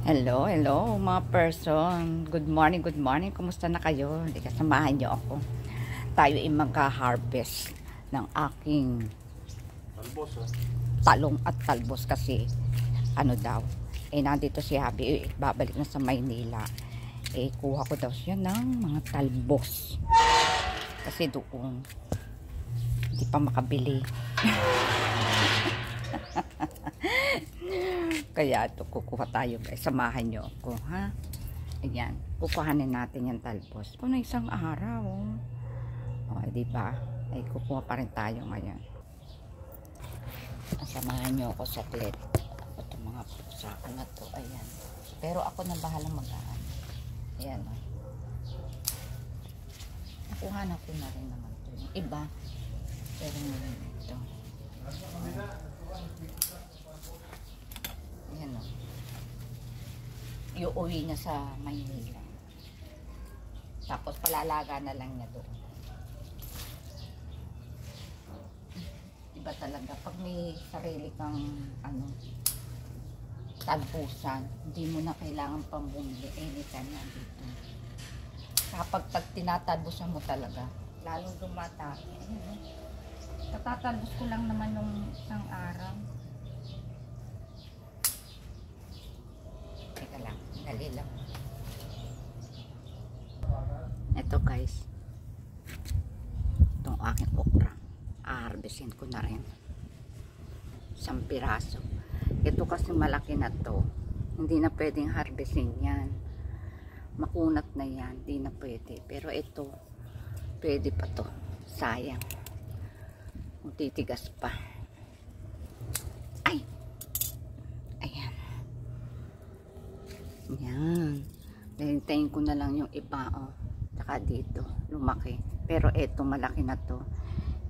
Hello, hello mga person. Good morning, good morning. Kumusta na kayo? Hindi ka samahan niyo ako. Tayo ay magka-harvest ng aking Talbos, ha? talong at talbos kasi ano daw. Nandito si Habi, babalik na sa Maynila. Kuha ko daw siya ng mga talbos. Kasi doon hindi pa makabili. Kaya ito, kukuha tayo guys. Samahan nyo ako, ha? Ayan, kukuhanin natin yung talbos. Kung na isang araw, o, diba? Ay, kukuha pa rin tayo ngayon. Samahan nyo ako sa tlet. Ito mga pusa ko na to, ayan. Pero ako na bahalang mag-aan. Ayan, o. Nakuha na ko na rin naman to. Yung iba, pero ngayon ito. Ayan, o. Iuwi niya sa Maynila. Tapos palalaga na lang niya doon. Iba talaga pag may sarili kang talbusan, hindi mo na kailangan pang bumili anytime na dito. Kapag tinatalbusan mo talaga, lalong dumatami. Tatatalbos ko lang naman nung isang araw. Teka lang, dali lang. Ito guys, itong aking okra, harvestin ko na rin. Isang piraso. Ito kasi malaki na to, hindi na pwedeng harvestin yan. Makunat na yan, hindi na pwede. Pero ito, pwede pa to. Sayang. Kung titigas pa. Ay! Ayan. Yan. Hintayin ko na lang yung iba, oh. Tsaka dito, lumaki. Pero eto, malaki na to.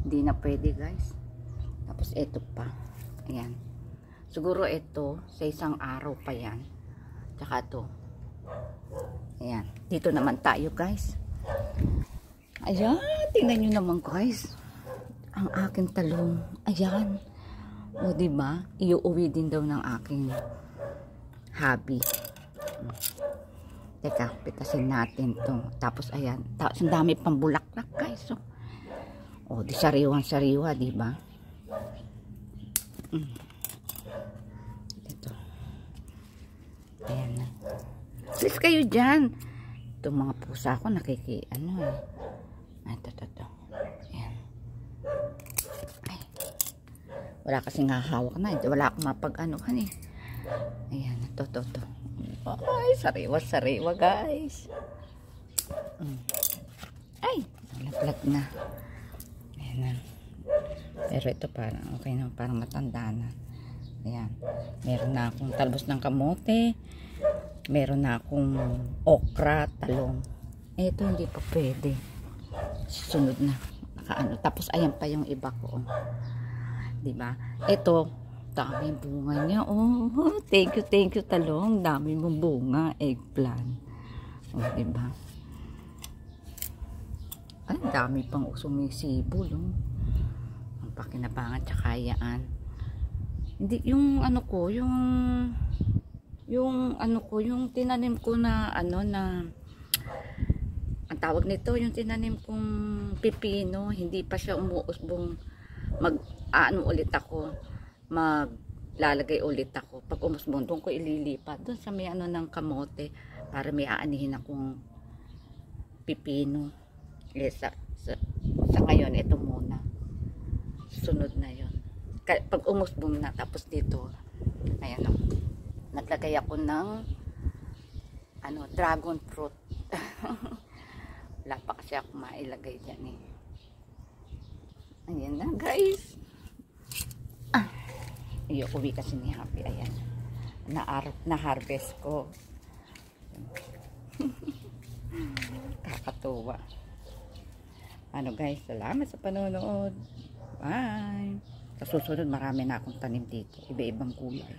Hindi na pwede, guys. Tapos eto pa. Ayan. Siguro ito, sa isang araw pa yan. Tsaka to. Ayan. Dito naman tayo, guys. Ayan. Tingnan nyo naman, guys. Ang aking talong. Ayan. O, diba? Iuuwi din daw ng aking hobby. Teka, pitasin natin to. Tapos, ayan. Tapos, ang dami pang bulaklak, guys. So, o, di sariwang-sariwa, diba? Ito. Ayan na. Please kayo dyan. Itong mga pusa ko, Ito. Ayan. Ay. Wala kasing hahawak na. Wala akong mapag-anuhan eh. Ayan, ito. Ay, sariwa, guys. Ay, nalaglag na. Ayan na. Pero ito parang okay na, parang matanda na. Ayan. Meron na akong talbos ng kamote. Meron na akong okra, talong. Ito hindi pa pwede. Sunod na. Tapos ayan pa yung iba ko. Diba? Ito, dami bunga niya. Oh, thank you talong. Dami mong bunga, eggplant. Oh, diba? Ay, dami pang sumisibol. Oh. Ang pakinabangan tsaka yaan. Hindi, yung yung tinanim ko na ang tawag nito, yung tinanim kong pipino, hindi pa siya umuusbong. Maglalagay ulit ako. Pag umusbong, doon ko ililipat. Doon sa may ng kamote, para may aanihin akong pipino. Sa ngayon, ito muna. Sunod na yon. Pag umusbong na, tapos dito, ayan o. Naglagay ako ng dragon fruit. Wala pa kasi ako mailagay dyan eh. Ayan na, guys. Uwi kasi ni Happy. Ayan. Na-harvest ko. Kakatuwa. Guys, salamat sa panonood. Bye. Sa susunod, marami na akong tanim dito. Iba-ibang kulay.